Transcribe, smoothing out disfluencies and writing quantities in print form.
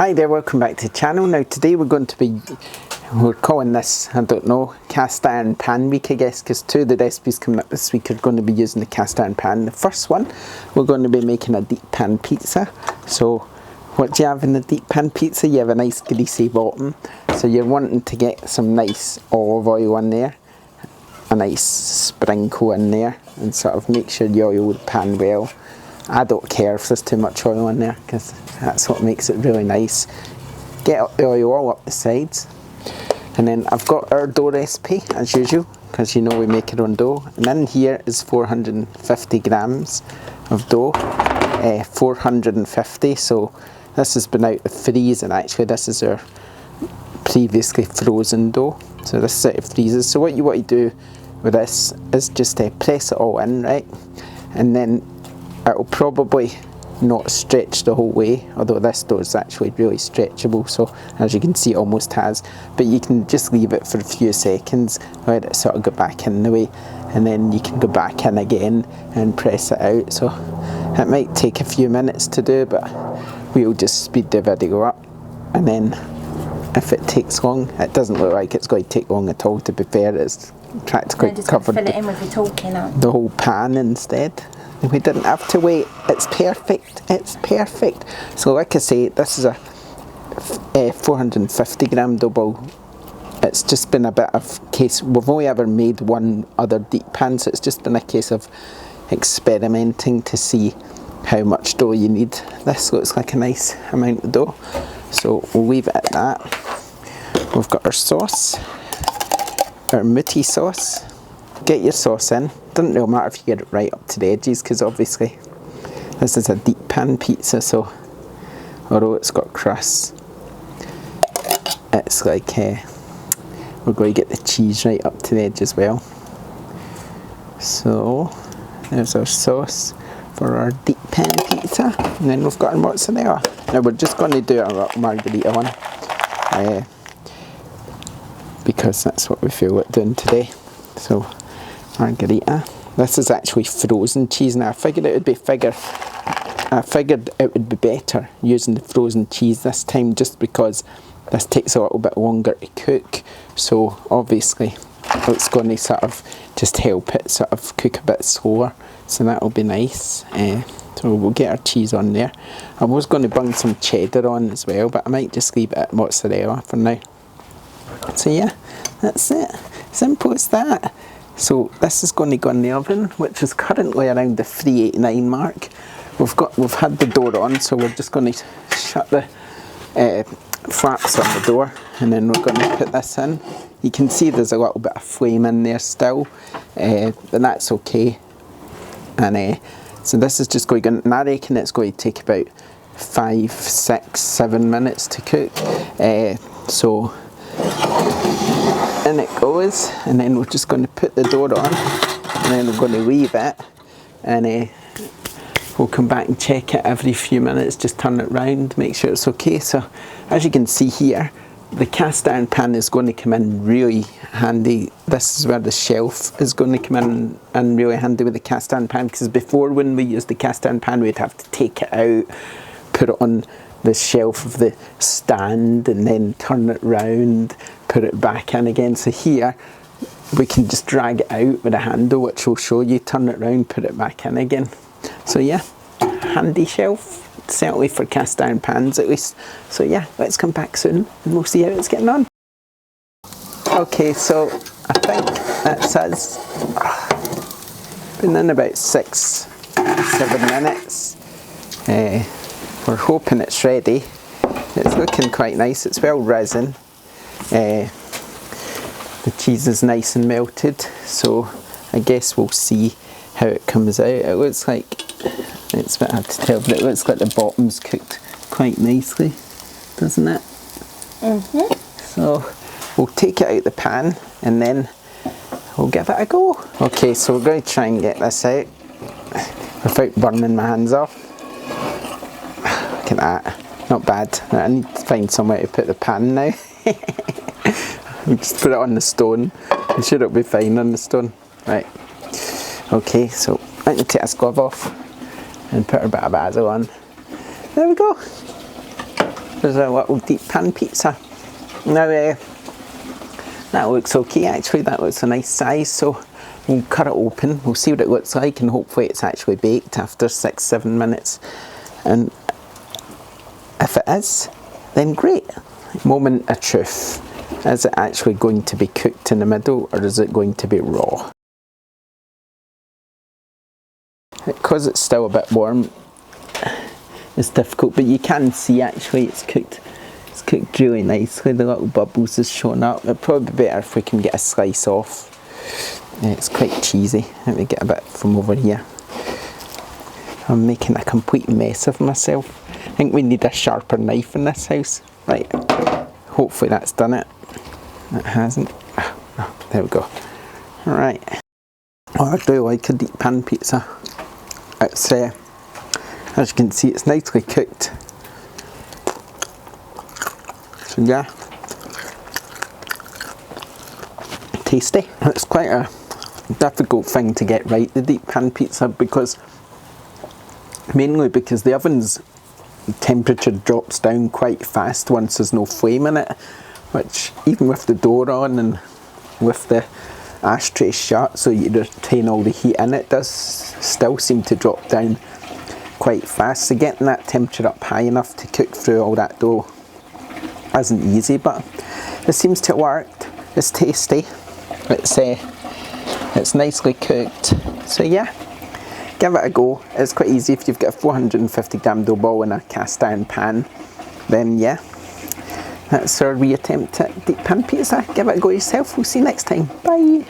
Hi there, welcome back to the channel. Now today we're calling this, I don't know, cast iron pan week I guess, because two of the recipes coming up this week are going to be using the cast iron pan. The first one, we're going to be making a deep pan pizza. So what do you have in the deep pan pizza? You have a nice greasy bottom. So you're wanting to get some nice olive oil in there, a nice sprinkle in there, and sort of make sure you oil the pan well. I don't care if there's too much oil in there because that's what makes it really nice. Get up the oil all up the sides. And then I've got our dough recipe as usual because you know we make our own dough. And in here is 450 grams of dough. 450, so this has been out the freezer actually. This is our previously frozen dough. So this is out of freezers. So what you want to do with this is just press it all in, right? And then it'll probably not stretch the whole way, although this dough is actually really stretchable, so as you can see it almost has, but you can just leave it for a few seconds, let it sort of go back in the way, and then you can go back in again and press it out. So it might take a few minutes to do, but we'll just speed the video up, and then if it takes long, it doesn't look like it's going to take long at all, to be fair. It's practically covered fill it in with your talking the whole pan instead. We didn't have to wait. It's perfect. It's perfect. So like I say, this is a 450 gram dough ball. It's just been a bit of case. We've only ever made one other deep pan, so it's just been a case of experimenting to see how much dough you need. This looks like a nice amount of dough, so we'll leave it at that. We've got our sauce, our mutti sauce. Get your sauce in. Doesn't really matter if you get it right up to the edges, because obviously this is a deep pan pizza, so although it's got crust, it's like we're going to get the cheese right up to the edge as well. So there's our sauce for our deep pan pizza, and then we've got our mozzarella. Now we're just going to do our margherita one because that's what we feel like doing today. So margherita. This is actually frozen cheese. Now I figured it would be better using the frozen cheese this time, just because this takes a little bit longer to cook. So obviously it's going to sort of just help it sort of cook a bit slower. So that'll be nice. So we'll get our cheese on there. I was going to bung some cheddar on as well, but I might just leave it at mozzarella for now. So yeah, that's it. Simple as that. So this is going to go in the oven, which is currently around the 389 mark. We've had the door on, so we're just going to shut the flaps on the door, and then we're going to put this in. You can see there's a little bit of flame in there still, but that's okay. And so this is just going in, and I reckon it's going to take about 5, 6, 7 minutes to cook. So in it goes, and then we're just going to put the door on, and then we're going to leave it, and we'll come back and check it every few minutes, just turn it round, make sure it's okay. So as you can see here, the cast iron pan is going to come in really handy. This is where the shelf is going to come in really handy with the cast iron pan, because before, when we used the cast iron pan, we'd have to take it out, put it on the shelf of the stand, and then turn it round, put it back in again. So here we can just drag it out with a handle, which will show you, turn it round, put it back in again. So yeah, handy shelf, certainly for cast iron pans at least. So yeah, let's come back soon and we'll see how it's getting on. Okay, so I think that's us. Been in about 6, 7 minutes. We're hoping it's ready. It's looking quite nice. It's well risen. The cheese is nice and melted, so I guess we'll see how it comes out. It looks like, it's a bit hard to tell, but it looks like the bottom's cooked quite nicely, doesn't it? Mm-hmm. So we'll take it out the pan and then we'll give it a go. Okay, so we're going to try and get this out without burning my hands off. Look at that, not bad. I need to find somewhere to put the pan now. Just put it on the stone. I'm sure it'll be fine on the stone. Right. Okay, so I need to take this glove off and put a bit of basil on. There we go. There's a little deep pan pizza. Now that looks okay actually, that looks a nice size, so we'll cut it open, we'll see what it looks like, and hopefully it's actually baked after 6-7 minutes. And if it is, then great. Moment of truth. Is it actually going to be cooked in the middle, or is it going to be raw? Because it's still a bit warm, it's difficult, but you can see actually it's cooked really nicely. The little bubbles is showing up. It'd probably be better if we can get a slice off. Yeah, it's quite cheesy. Let me get a bit from over here. I'm making a complete mess of myself. I think we need a sharper knife in this house. Right, hopefully that's done it. It hasn't. Oh, there we go. Alright. Oh, I do like a deep pan pizza. It's, as you can see, it's nicely cooked. So yeah, tasty. It's quite a difficult thing to get right, the deep pan pizza, mainly because the oven's temperature drops down quite fast once there's no flame in it, which even with the door on and with the ashtray shut so you retain all the heat in, it does still seem to drop down quite fast. So getting that temperature up high enough to cook through all that dough isn't easy, but it seems to have worked. It's tasty. It's nicely cooked. So yeah, give it a go. It's quite easy if you've got a 450 gram dough ball in a cast iron pan. Then yeah, that's our wee attempt at deep pan pizza. Give it a go yourself. We'll see you next time. Bye.